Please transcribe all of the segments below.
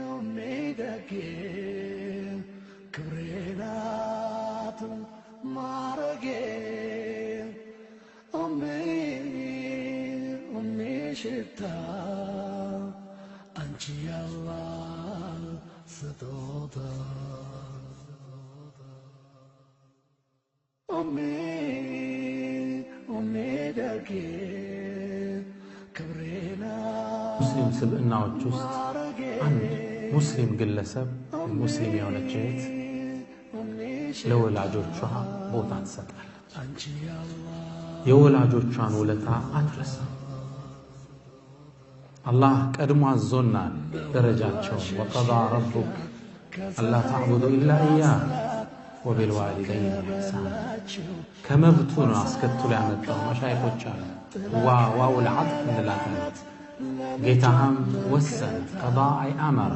Omega Krenat Marage Omeshita Anchi Allah Sadoda Omega ሙስሊም ስብዕናዎች ውስጥ አንድ ሙስሊም ግለሰብ ሙስሊም የሆነች እህት ለወላጆቿ ቦታ ትሰጣለች። የወላጆቿን ውለታ አትረሳም። አላህ ቀድሞ አዞናል ደረጃቸው ወቀዳ ረቡክ አላ ተዕቡዱ ኢላ ኢያህ ወቢልዋሊደይን ኢሕሳን ከመብቱ ነው አስከትሎ ያመጣው። መሻይኾች አሉ ዋው العطف እንላታለን። ጌታህም ወሰን ቀዳ አይ አመረ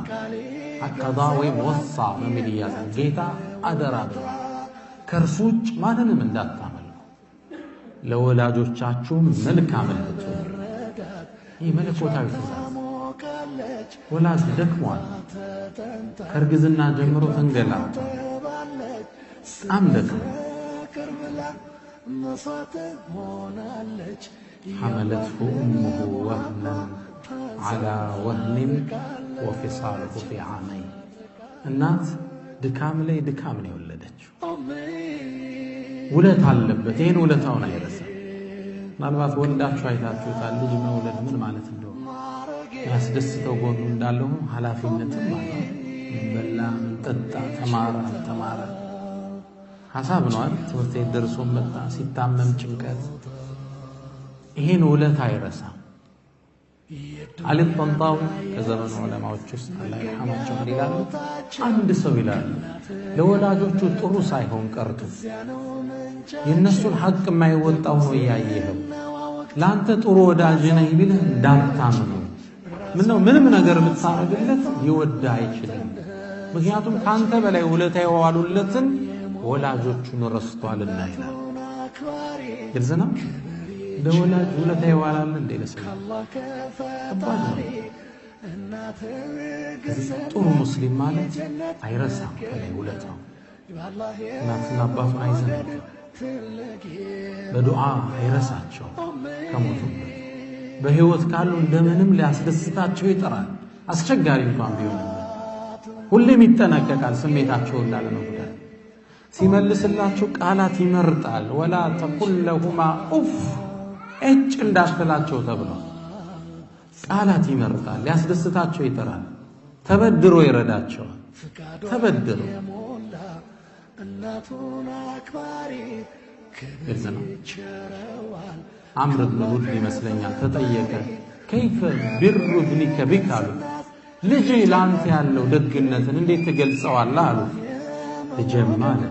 ቀዳ ወይም ወሳ በሚል ይያዛል። ጌታ አደራ ብሏል ከእርሱ ውጭ ማንንም እንዳታመልኩ፣ ለወላጆቻችሁም መልካም ልትሆኑ። ይህ መለኮታዊ ትእዛዝ። ወላጅ ደክሟል፣ ከእርግዝና ጀምሮ ተንገላቷል፣ በጣም ደክሟል። حملته أمه وهنا على وهن وفصاله في عامين الناس دكام لي ولدتش ولت አለበት ይሄን ውለታውን አይረሳ። ምናልባት ወልዳችሁ አይታችሁታል። ልጅ መውለድ ምን ማለት እንደሆነ ያስደስተው ጎኑ እንዳለው ኃላፊነትም ማለት በላ ጠጣ ተማረ ሐሳብ ነው አይደል? ትምህርት ቤት ደርሶ መጣ፣ ሲታመም ጭንቀት፣ ይሄን ውለታ አይረሳም። አሊ ጠንጣዊ ከዘመኑ ዑለማዎች ውስጥ አላህ ይርሐማቸው ይላሉ፣ አንድ ሰው ይላሉ ለወላጆቹ ጥሩ ሳይሆን ቀርቶ የነሱን ሐቅ የማይወጣው ነው ያየኸው ላንተ ጥሩ ወዳጅ ነኝ ቢልህ እንዳታምነው። ምንም ነገር ልታረግለት ይወዳ አይችልም። ምክንያቱም ካንተ በላይ ውለታ የዋሉለትን ወላጆቹን ረስቷልና ይላል። ግልጽ ነው። ለወላጅ ውለታ ይዋላል እንደ ለሰው ከባድ ነው። ጥሩ ሙስሊም ማለት አይረሳም ከላይ ውለታው። እናትና አባቱን አይዘነጋም፣ በዱዓ አይረሳቸው። ከሞቱበት በህይወት ካሉ እንደምንም ሊያስደስታቸው ይጥራል። አስቸጋሪ እንኳን ቢሆን ሁሌም ይጠነቀቃል ስሜታቸውን ላለመጉዳት። ሲመልስላቸው ቃላት ይመርጣል። ወላ ተቁል ለሁማ ኡፍ እጭ እንዳትላቸው ተብሎ ቃላት ይመርጣል። ሊያስደስታቸው ይጥራል። ተበድሮ ይረዳቸዋል። ተበድሮ አምር ብን ሉድ ይመስለኛል ተጠየቀ ከይፈ ቢሩ ብኒከ ቢክ አሉ። ልጄ ላንተ ያለው ደግነትን እንዴት ትገልጸዋለህ አሉ። ልጄማ አለ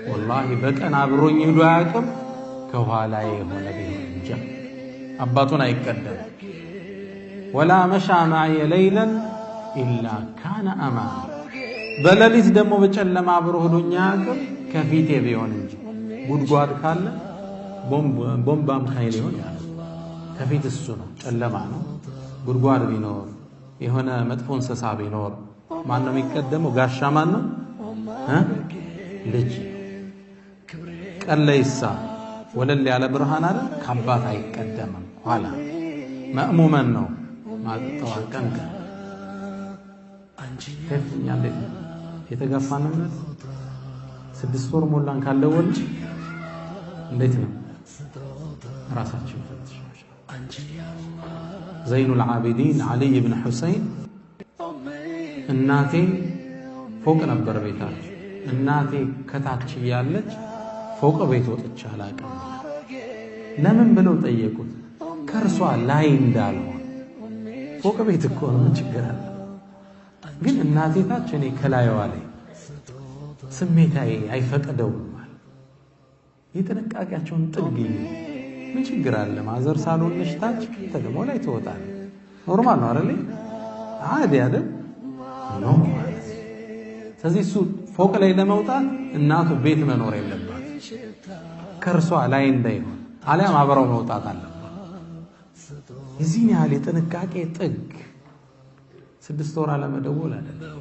ወላሂ በቀን አብሮኝ ሄዶ አያውቅም ከኋላዬ የሆነ ቢሆን እንጂ አባቱን አይቀደም። ወላ መሻ ማየ ለይለን ኢላ ካነ አማኒ በሌሊት ደግሞ በጨለማ አብሮ ሄዶኝ አያውቅም ከፊቴ ቢሆን እንጂ። ጉድጓድ ካለ ቦምባም ኃይል ይሆን ማለት ከፊት እሱ ነው፣ ጨለማ ነው። ጉድጓድ ቢኖር የሆነ መጥፎ እንስሳ ቢኖር ማን ነው የሚቀደመው? ጋሻ ማን ነው? ልጅ። ቀለይሳ ወለል ያለ ብርሃን አለ ከአባት አይቀደምም። ኋላ መእሙመን ነው ማጠዋቀን ከፍኛ እንዴት የተጋፋን ነው። 6 ወር ሞላን ካለወል እንዴት ነው ራሳችን ፈትሽ። ዘይኑል ዓቢዲን ዓሊ ብን ሁሰይን እናቴ ፎቅ ነበር ቤታቸው። እናቴ ከታች ያለች ፎቅ ቤት ወጥቻ አላውቅም። ለምን ብለው ጠየቁት። ከርሷ ላይ እንዳልሆነ ፎቅ ቤት እኮ ነው ችግር አለ። ግን እናቴ ታች እኔ ከላይዋ ላይ ስሜታዬ አይፈቅደውም ማለት የጥንቃቄያቸውን ጥግ ምን ችግር አለ? ማዘር ሳሎን ነሽ ታች ተደሞ ላይ ትወጣል። ኖርማል ነው አይደል? አዲ አይደል ነው። ስለዚህ እሱ ፎቅ ላይ ለመውጣት እናቱ ቤት መኖር የለባት ከርሷ ላይ እንዳይሆን አሊያም አብረው መውጣት አለባት። እዚህ ያህል የጥንቃቄ ጥግ 6 ወር አለመደወል አይደለም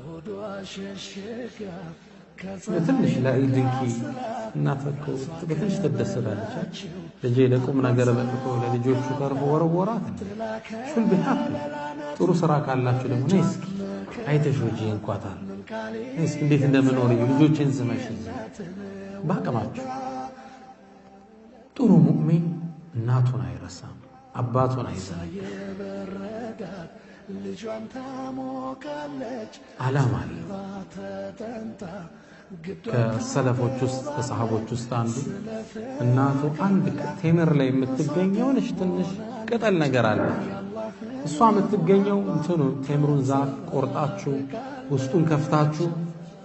ትንሽ ለኢድንኪ እናተኮ ትንሽ ተደሰታለች ልጄ ለቁም ነገር በልቆ ለልጆቹ ተርፎ ወረወራት ሹል ቢሐቅ ጥሩ ስራ ካላችሁ ደግሞ ነይ እስኪ አይተሽ ወጂ እንኳታል እስኪ እንዴት እንደምኖር ልጆችን ዝመሽ ባቀማችሁ ጥሩ ሙእሚን እናቱን አይረሳም አባቱን አይዘነጋም ልጇን ታሞቃለች አላማ ከሰለፎች ውስጥ ከሰሃቦች ውስጥ አንዱ እናቱ አንድ ቴምር ላይ የምትገኘው ነሽ ትንሽ ቅጠል ነገር አለ እሷ የምትገኘው እንትኑ ቴምሩን ዛፍ ቆርጣችሁ ውስጡን ከፍታችሁ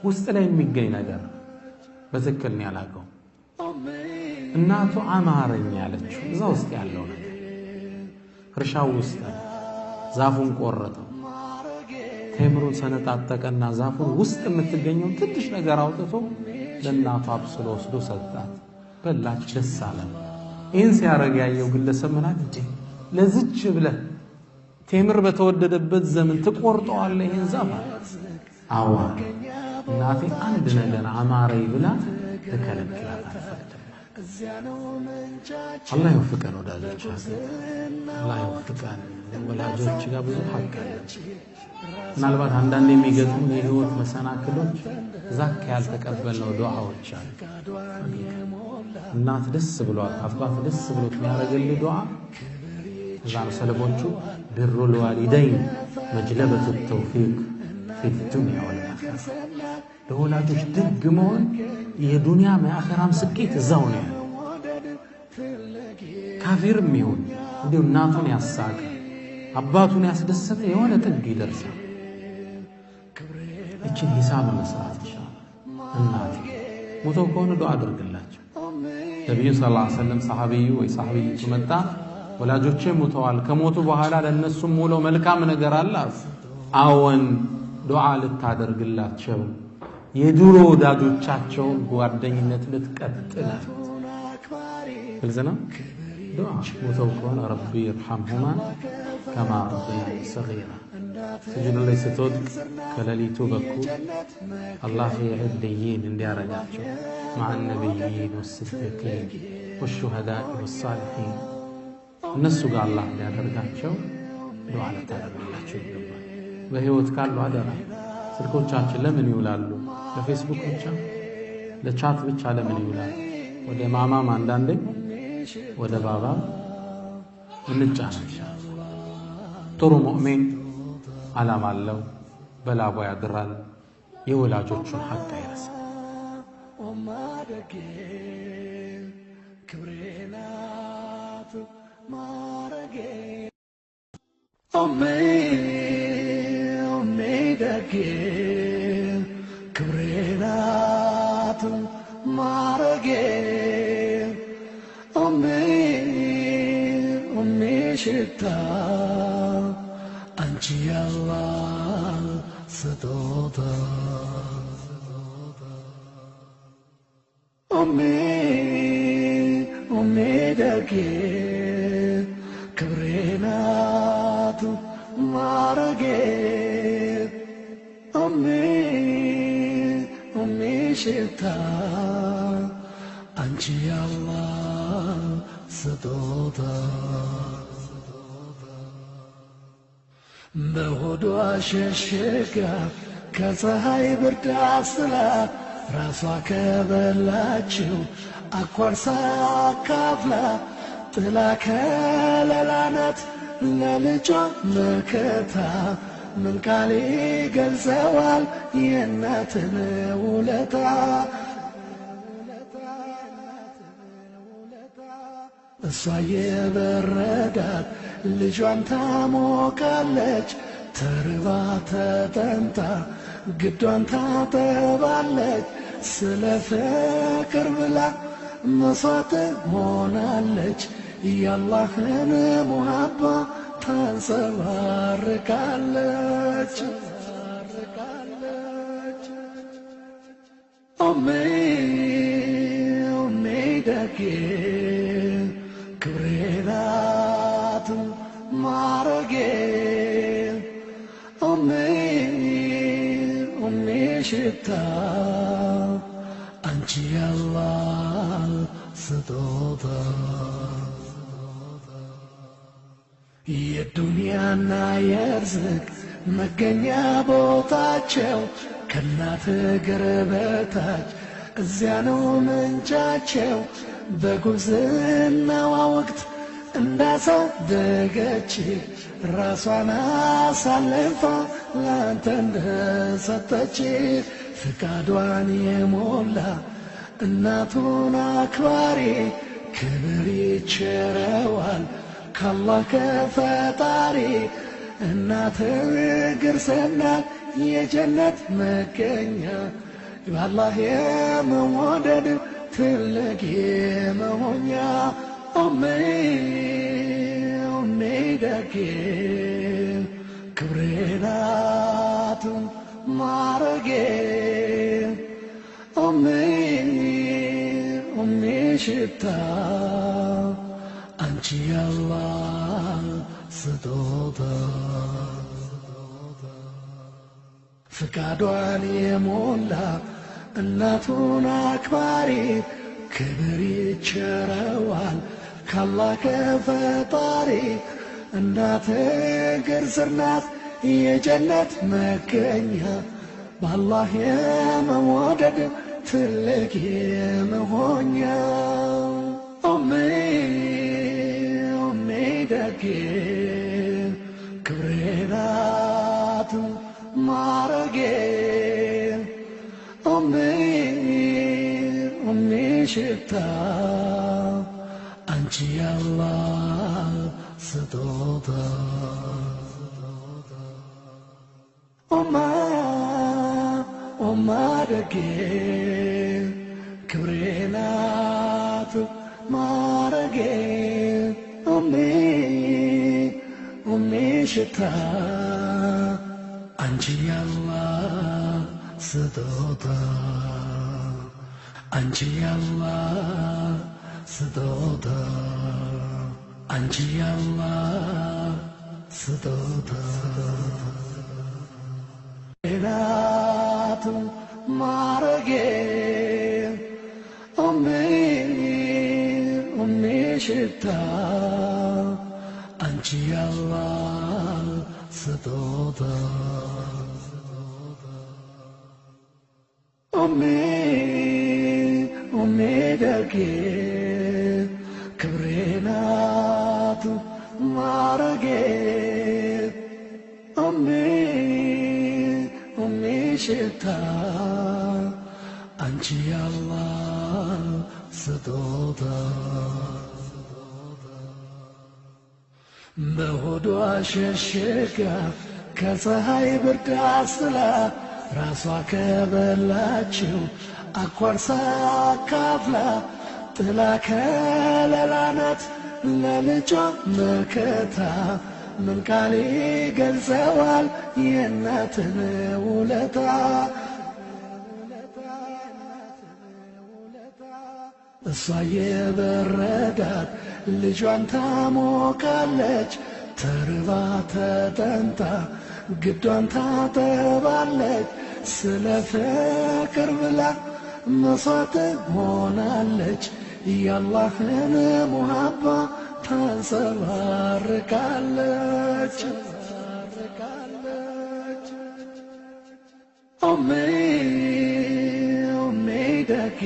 ውስጥ ላይ የሚገኝ ነገር በትክክል ነው ያላቀው እናቱ አማረኝ ያለችው እዛ ውስጥ ያለው ነገር እርሻው ውስጥ ዛፉን ቆረጠው ቴምሩን ሰነጣጠቀና ዛፉን ውስጥ የምትገኘው ትንሽ ነገር አውጥቶ ለእናቷ አብስሎ ወስዶ ሰጣት በላች ደስ አለ ይህን ሲያረግ ያየው ግለሰብ ምናል እንጂ ለዝች ብለ ቴምር በተወደደበት ዘመን ትቆርጠዋለህ ይህን ዛፍ አዋ እናቴ አንድ ነገር አማረኝ ብላ ተከለከላት الله يوفقنا ወዳጆች الله يوفقنا ወላጆች ጋር ብዙ ሐቅ አለ ምናልባት አንዳንድ የሚገጥሙ የህይወት መሰናክሎች ዛክ ያልተቀበልነው ዱዓዎች አሉ እናት ደስ ብሏት አባት ደስ ብሎት የሚያረግልህ ዱዓ ዛን ሰለቦቹ ብሩ ለዋሊደይን መጅለበቱ ተውፊቅ في الدنيا والآخرة ለወላጆች ደግ መሆን የዱንያ ማአኸራም ስኬት እዛው ነው ካፊርም ይሁን እንዲሁ እናቱን ያሳቀ አባቱን ያስደሰተ የሆነ ጥግ ይደርሳል እቺን ሂሳብ መስራት ይችላል እናት ሞተው ከሆነ ዱዓ አድርግላቸው ነብዩ ሰለላሁ ዐለይሂ ወሰለም ሰሃቢዩ ወይ ሰሃቢይቱ መጣ ወላጆቼ ሞተዋል ከሞቱ በኋላ ለነሱም ሙሉ መልካም ነገር አለ አዎን ዱዓ ልታደርግላቸው የድሮ ወዳጆቻቸው ጓደኝነት ልትቀጥል ግልጽና ዱዓ ሞተው ከሆነ ረቢ ይርሐምሁማ ከማ ረበያኒ ሰጊራ ስጁድ ላይ ስትወድቅ ከሌሊቱ በኩል አላህ የህድይን እንዲያረጋቸው مع النبيين والصديقين والشهداء والصالحين እነሱ ጋር አላህ እንዲያደርጋቸው ዱዓ ልታደርግላቸው ይገባል በህይወት ካሉ አደራ ስልኮቻችን ለምን ይውላሉ ለፌስቡክ ብቻ ለቻት ብቻ ለምን ይውላሉ ወደ ማማም አንዳንዴ ወደ ባባ እንጫናለን ጥሩ ሙእሚን አላማ አለው በላቡ ያድራል የወላጆቹን ሐቅ አይረሳም ክብሬናት ማረጌ ኦሜደጌ ክብሬናት ማረጌ ኦሜ ሽታ አንቺ ያላህ ስጦታ ኦሜደጌ ክብሬናት ማረጌ ኦሜ ሽታ አንቺ ያላህ ስጦታ በሆዷ ሸሽጋ ከፀሐይ ብርድ አስላ ራሷ ከበላችው አኳርሳ ካፍላ ጥላ ከለላናት ለልጇ መከታ ምን ቃል ይገልጸዋል የእናትን ውለታ እሷ የበረዳት ልጇን ታሞቃለች ተርባ ተጠምታ ግዷን ታጠባለች ስለ ፍቅር ብላ መስዋዕት ሆናለች የአላህን ሙሐባ ታንጸባርቃለች ኦሜደጌ ክብሬናት ማረጌ ሽታ አንቺ ያላህ ስጦታ የዱንያና የርዝቅ መገኛ ቦታቸው ከእናት እግር በታች እዚያ ነው ምንጫቸው በጉብዝናዋ ወቅት እንዳሳደገች ራሷን አሳልፋ ላንተ እንደሰጠች ፍቃዷን የሞላ እናቱን አክባሪ ክብር ይቸረዋል ካላህ ከፈጣሪ እናት እግር ስናት የጀነት መገኛ ባላህ የመወደድ ትልቅ የመሆኛ ኡሜ ደጌ ክብሬ ናት ማረጌ ኡሜ ሽታ አንቺ ያላህ ስጦታ ፍቃዷን የሞላ እናቱን አክባሪ ክብር ይቸረዋል ካላህ ከፈጣሪ እናት እግር ስር ናት የጀነት መገኛ በአላህ የመወደድ ትልቅ የመሆኛ ኡሜ ደጌ ክብሬ ናት ማረጌ ኡሜ ሽታ አንቺ ያላህ ስጦታ ኡማ ደጌ ክብሬ ናት ማረጌ ኡሜ ሽታ አንቺ ያላህ ስጦታ አንቺ ያላህ ስጦታ አንቺ ያላህ ስጦታ ናት ማረጌ ኡሜ ሽታ አንቺ ያላህ ስጦታ ኡሜ ደጌ ክብሬ ናት ማረጌ ኡሜ ሽታ አንቺ ያላህ ስጦታ በሆዷ ሸሽጋ ከፀሐይ ብርድ አስላ ራሷ ከበላችው አኳርሳ ካፍላ ጥላ ከለላ ናት ለልጇ መከታ ምን ቃል ይገልጸዋል የእናትን ውለታ እሷ የበረዳት ልጇን ታሞቃለች ተርባ ተጠንታ ግዷን ታጠባለች ስለ ፍቅር ብላ መስዋዕት ሆናለች የአላህን ሙሀባ ታንጸባርቃለች ኡሜ ደጌ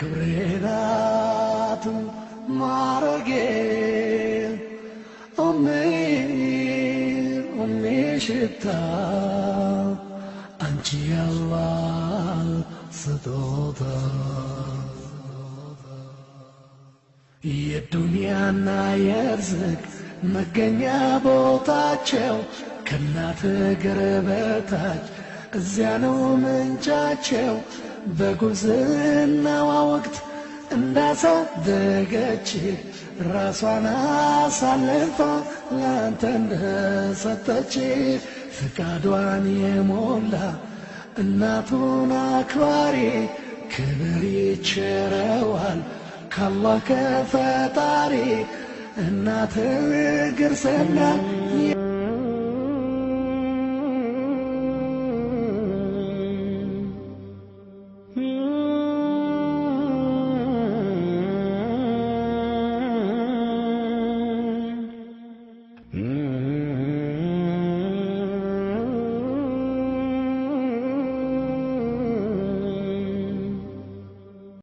ክብሬ ናት ማረጌ ኡሜ ሽታ አንቺ ያላህ ስጦታ የዱንያና የርዝቅ መገኛ ቦታቸው ከእናት እግር በታች እዚያ ነው ምንጫቸው በጉብዝናዋ ወቅት እንዳሳደገች ራሷን አሳልፋ ላንተ እንደሰጠች ፍቃዷን የሞላ እናቱን አክባሪ ክብር ይቸረዋል ካላህ ከፈጣሪ እናት እግር ስር ናት